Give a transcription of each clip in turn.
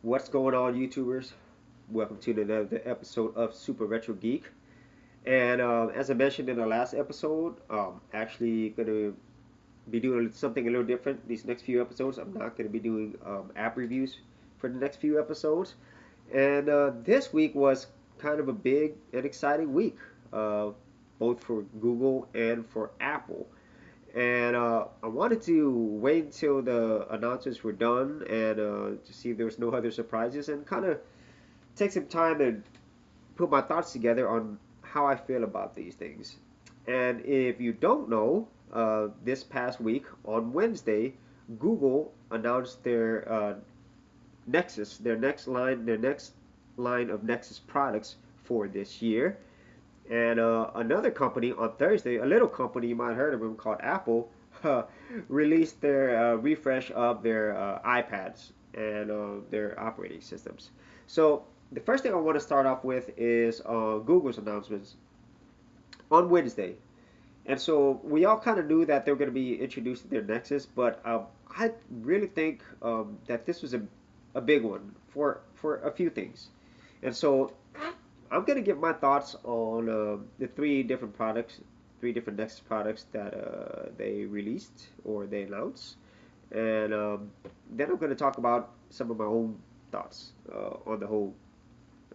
What's going on, YouTubers? Welcome to another episode of Super Retro Geek. And as I mentioned in the last episode, actually going to be doing something a little different these next few episodes. I'm not going to be doing app reviews for the next few episodes. And this week was kind of a big and exciting week, uh, both for Google and for Apple. And I wanted to wait until the announcements were done and to see if there was no other surprises and kind of take some time and put my thoughts together on how I feel about these things. And if you don't know, this past week on Wednesday, Google announced their Nexus, their next line of Nexus products for this year. And another company on Thursday, a little company you might have heard of them called Apple, released their refresh of their iPads and their operating systems. So the first thing I want to start off with is Google's announcements on Wednesday. And so we all kind of knew that they were going to be introduced to their Nexus, but I really think that this was a big one for a few things. And so I'm gonna give my thoughts on the three different Nexus products that they released or they announced, and then I'm gonna talk about some of my own thoughts on the whole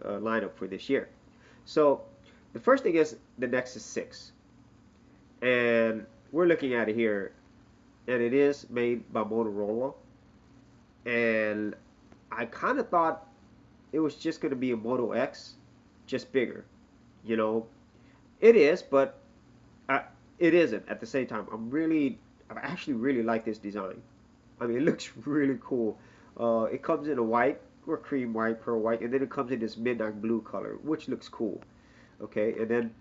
lineup for this year. So the first thing is the Nexus 6, and we're looking at it here, and it is made by Motorola, and I kind of thought it was just gonna be a Moto X, just bigger, you know. It is, but I, it isn't at the same time. I actually really like this design. I mean, it looks really cool. It comes in a white or cream white, pearl white, and then it comes in this midnight blue color, which looks cool. Okay, and then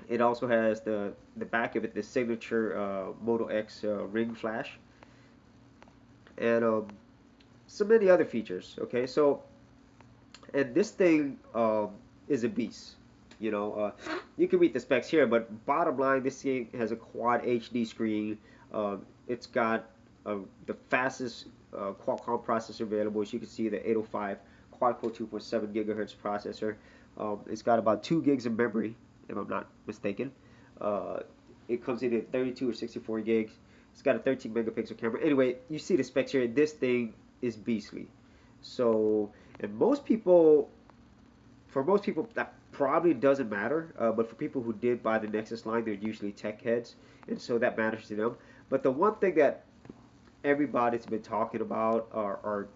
it also has the back of it, the signature Moto X ring flash, and so many other features. Okay, so and this thing is a beast. You can read the specs here, but bottom line, this thing has a quad HD screen. It's got the fastest Qualcomm processor available. As you can see, the 805 quad-core 2.7 gigahertz processor. It's got about 2 gigs of memory, if I'm not mistaken. Uh, it comes in at 32 or 64 gigs. It's got a 13 megapixel camera. Anyway, you see the specs here. This thing is beastly. So, and for most people, that probably doesn't matter. But for people who did buy the Nexus line, they're usually tech heads, and so that matters to them. But the one thing that everybody's been talking about are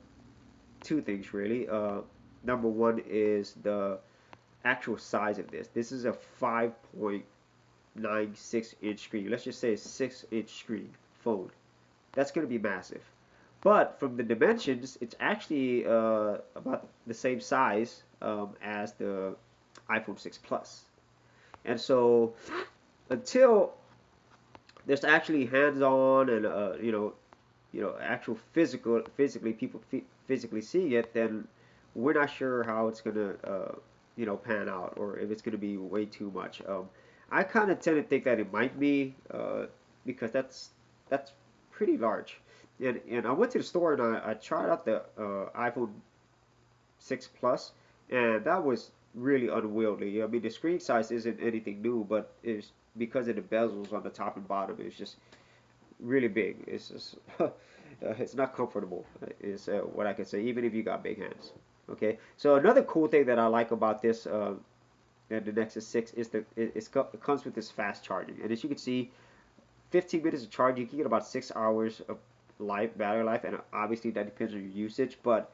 two things really. Number one is the actual size of this. This is a 5.96-inch screen. Let's just say a 6-inch screen phone. That's going to be massive. But from the dimensions, it's actually about the same size as the iPhone 6 Plus. And so until there's actually hands-on and actual physically people physically seeing it, then we're not sure how it's gonna pan out or if it's gonna be way too much. I kind of tend to think that it might be because that's pretty large. And I went to the store and I tried out the iPhone 6 Plus, and that was really unwieldy. I mean, the screen size isn't anything new, but it's because of the bezels on the top and bottom. It's just really big. It's just it's not comfortable. Is what I can say, even if you got big hands. Okay. So another cool thing that I like about this the Nexus 6 is it comes with this fast charging, and as you can see, 15 minutes of charge, you can get about 6 hours of battery life, and obviously that depends on your usage, but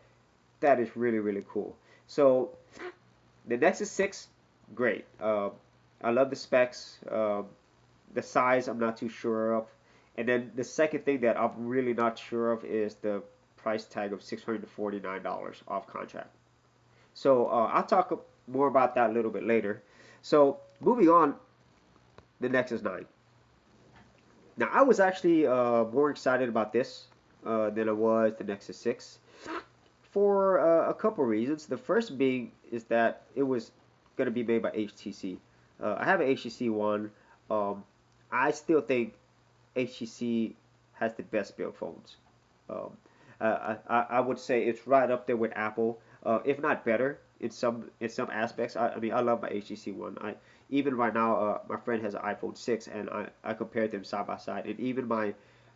that is really really cool. So the Nexus 6, great. I love the specs. The size, I'm not too sure of. And then the second thing that I'm really not sure of is the price tag of $649 off contract. So I'll talk more about that a little bit later. So moving on, the Nexus 9. Now I was actually more excited about this than I was the Nexus 6 for a couple reasons. The first being is that it was going to be made by HTC. I have an HTC One. Um, I still think HTC has the best built phones. Um, I would say it's right up there with Apple, if not better in some aspects. I mean, I love my HTC One. I even right now, my friend has an iPhone 6, and I compared them side by side. And even my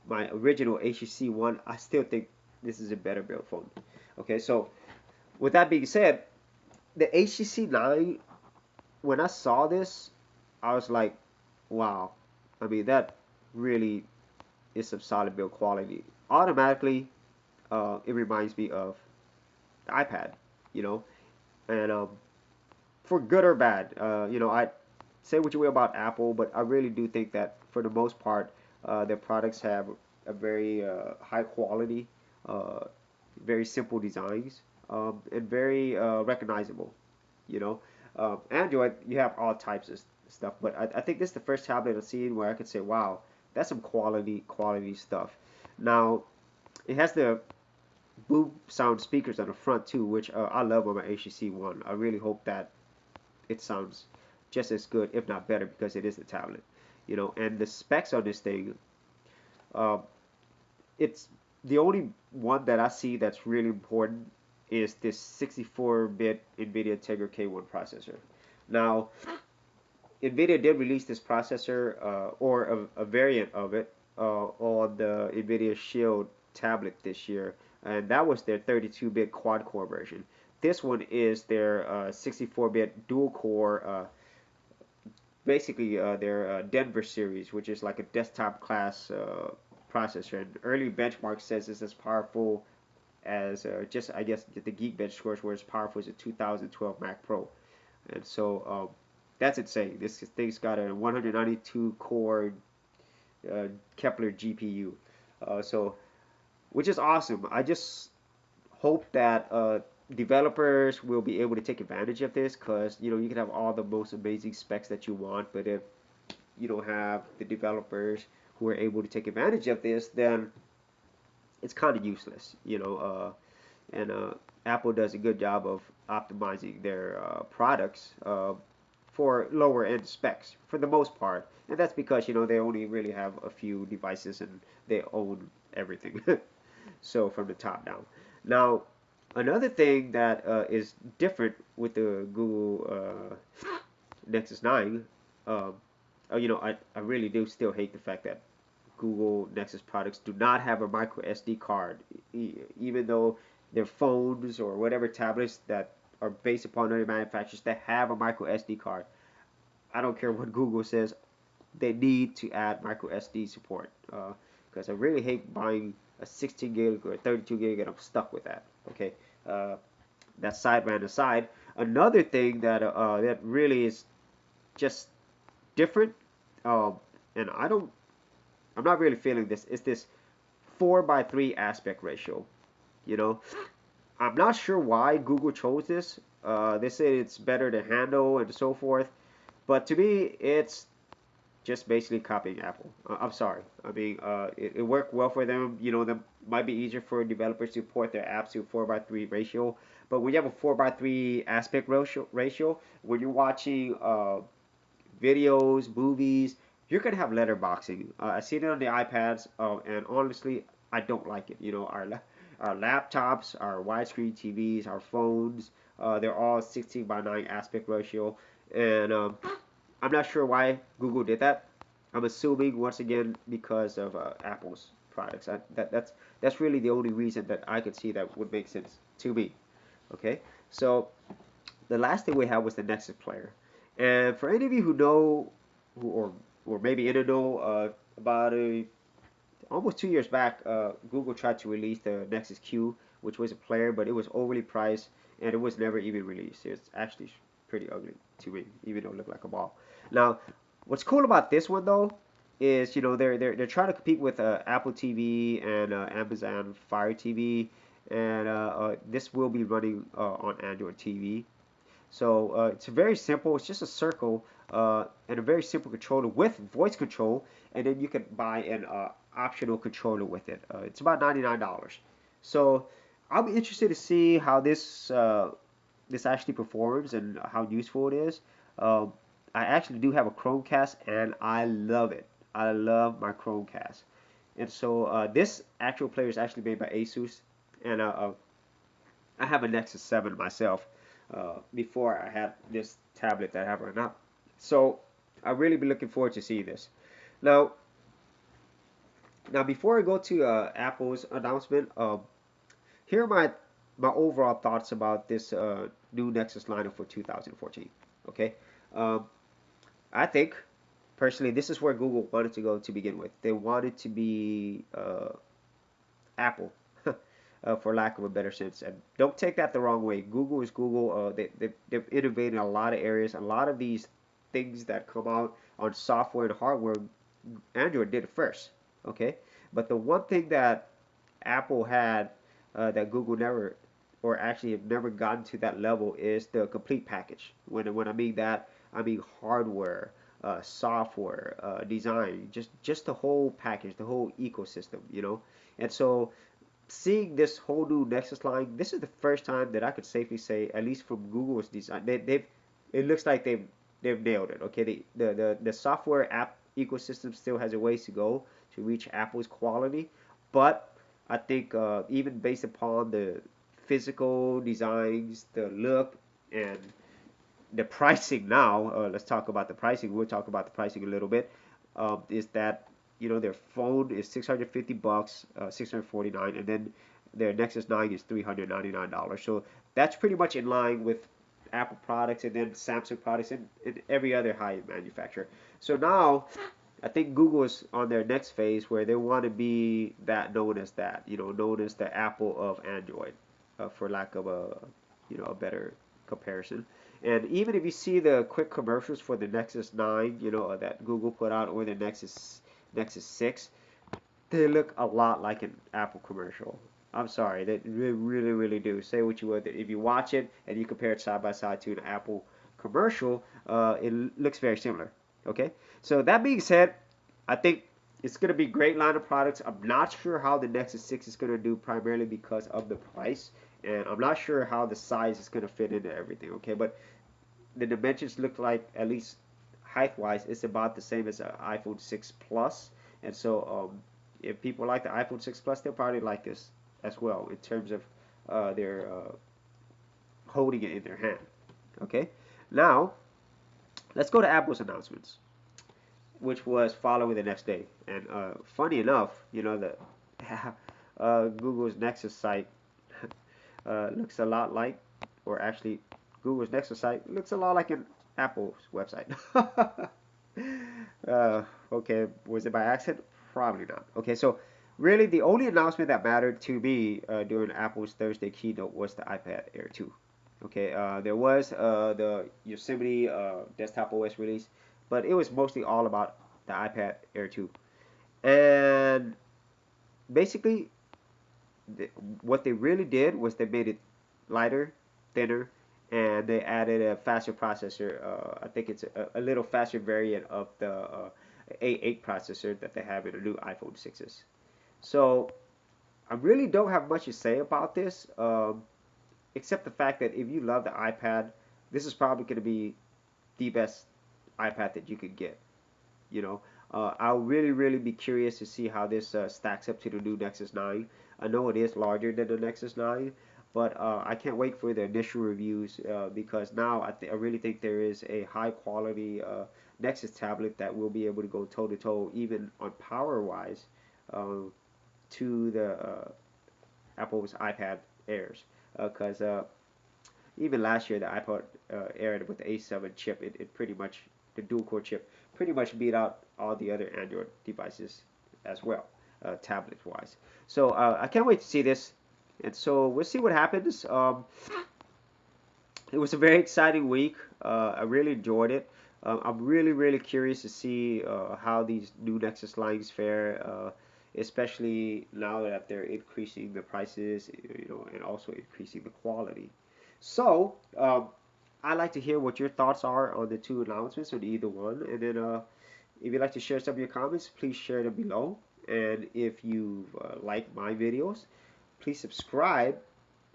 original HTC One, I still think this is a better built phone. Okay, so with that being said, the HTC 9, when I saw this, I was like, wow. I mean, that really is some solid build quality. Automatically, it reminds me of the iPad, you know, and for good or bad, I say what you will about Apple, but I really do think that for the most part, their products have a very high quality, uh, very simple designs, and very recognizable. You know, Android, you have all types of stuff, but I think this is the first tablet I've seen where I could say, wow, that's some quality stuff. Now, it has the boom sound speakers on the front too, which I love on my HTC One. I really hope that it sounds just as good, if not better, because it is a tablet. And the specs on this thing, uh, it's the only one that I see that's really important is this 64-bit NVIDIA Tegra K1 processor. Now, NVIDIA did release this processor, or a variant of it, on the NVIDIA Shield tablet this year, and that was their 32-bit quad-core version. This one is their 64-bit dual-core, basically their Denver series, which is like a desktop class processor. And early benchmark says it's as powerful as just, I guess, the Geekbench scores were as powerful as a 2012 Mac Pro. And so that's insane. This thing's got a 192 core Kepler GPU. So, which is awesome. I just hope that developers will be able to take advantage of this, because you can have all the most amazing specs that you want, but if you don't have the developers who are able to take advantage of this, then it's kind of useless. And Apple does a good job of optimizing their products for lower end specs for the most part, and that's because they only really have a few devices and they own everything. So from the top down. Now, another thing that is different with the Google Nexus 9, um, I really do still hate the fact that Google Nexus products do not have a micro SD card, even though their phones or whatever tablets that are based upon other manufacturers that have a micro SD card. I don't care what Google says, they need to add micro SD support, because I really hate buying a 16 gig or a 32 gig and I'm stuck with that. Okay, uh, that side ran aside. Another thing that really is just different, and I'm not really feeling this, is this 4:3 aspect ratio. You know, I'm not sure why Google chose this. They say it's better to handle and so forth, but to me, it's just basically copying Apple. I'm sorry. I mean, it worked well for them. That might be easier for developers to port their apps to 4:3 ratio. But when you have a 4:3 aspect ratio, when you're watching videos, movies, you're gonna have letterboxing. I've seen it on the iPads, and honestly, I don't like it. Our laptops, our widescreen TVs, our phones, they're all 16:9 aspect ratio, and I'm not sure why Google did that. I'm assuming once again because of Apple's products. That's really the only reason that I could see that would make sense to me. Okay, so the last thing we had was the Nexus player, and for any of you who know, or maybe in the know, about almost 2 years back, Google tried to release the Nexus Q, which was a player, but it was overly priced and it was never even released. It's actually pretty ugly to me, even though it looked like a ball. Now, what's cool about this one though is they're trying to compete with Apple TV and Amazon Fire TV, and this will be running on Android TV. So it's very simple. It's just a circle and a very simple controller with voice control, and then you can buy an optional controller with it. It's about $99. So I'll be interested to see how this actually performs and how useful it is. Um, I actually do have a Chromecast and I love it. I love my Chromecast. And so this actual player is actually made by Asus. And I have a Nexus 7 myself before I had this tablet that I have right now. So I really be looking forward to see this. Now, now before I go to Apple's announcement, here are my overall thoughts about this new Nexus lineup for 2014. Okay, um, I think personally this is where Google wanted to go to begin with. They wanted to be Apple, for lack of a better sense. And don't take that the wrong way. Google is Google. They've innovated in a lot of areas. A lot of these things that come out on software and hardware, Android did it first. Okay, but the one thing that Apple had that Google never, or actually have never gotten to that level, is the complete package. When I mean that, I mean hardware, software, design, just the whole package, the whole ecosystem, you know. And so seeing this whole new Nexus line, this is the first time that I could safely say, at least from Google's design, they've it looks like they've nailed it. Okay, the software app ecosystem still has a ways to go to reach Apple's quality, but I think even based upon the physical designs, the look, and the pricing now, let's talk about the pricing. We'll talk about the pricing a little bit. Is that their phone is $650, 649, and then their Nexus 9 is $399. So that's pretty much in line with Apple products and then Samsung products and every other high-end manufacturer. So now I think Google is on their next phase where they want to be that known as that, known as the Apple of Android, for lack of a better comparison. And even if you see the quick commercials for the Nexus 9, that Google put out, or the Nexus 6, they look a lot like an Apple commercial. I'm sorry, they really, really, really do. Say what you would, if you watch it and you compare it side by side to an Apple commercial, it looks very similar. Okay, so that being said, I think it's going to be a great line of products. I'm not sure how the Nexus 6 is going to do, primarily because of the price, and I'm not sure how the size is going to fit into everything. Okay, but the dimensions look like, at least height wise, it's about the same as an iPhone 6 Plus. And so if people like the iPhone 6 Plus, they'll probably like this as well in terms of their holding it in their hand. Okay, now let's go to Apple's announcements, which was following the next day. And funny enough, the Google's Nexus site looks a lot like, or actually, Google's Nexus site looks a lot like an Apple's website. Okay, was it by accident? Probably not. Okay, so really the only announcement that mattered to me during Apple's Thursday keynote was the iPad Air 2. Okay, there was the Yosemite desktop OS release, but it was mostly all about the iPad Air 2. And basically, what they really did was they made it lighter, thinner, and they added a faster processor. I think it's a little faster variant of the A8 processor that they have in the new iPhone 6s. So I really don't have much to say about this, except the fact that if you love the iPad, this is probably going to be the best iPad that you could get. I'll really, really be curious to see how this stacks up to the new Nexus 9. I know it is larger than the Nexus 9, but I can't wait for the initial reviews because now I really think there is a high quality Nexus tablet that will be able to go toe to toe, even on power wise, to the Apple's iPad Airs. Because even last year, the iPod Air with the A7 chip, it pretty much, the dual core chip, pretty much beat out all the other Android devices as well, tablet wise. So I can't wait to see this. And so we'll see what happens. It was a very exciting week. I really enjoyed it. I'm really, really curious to see how these new Nexus lines fare, especially now that they're increasing the prices, and also increasing the quality. So, I'd like to hear what your thoughts are on the two announcements, on either one. And then, if you'd like to share some of your comments, please share them below. And if you like my videos, please subscribe,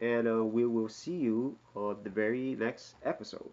and we will see you on the very next episode.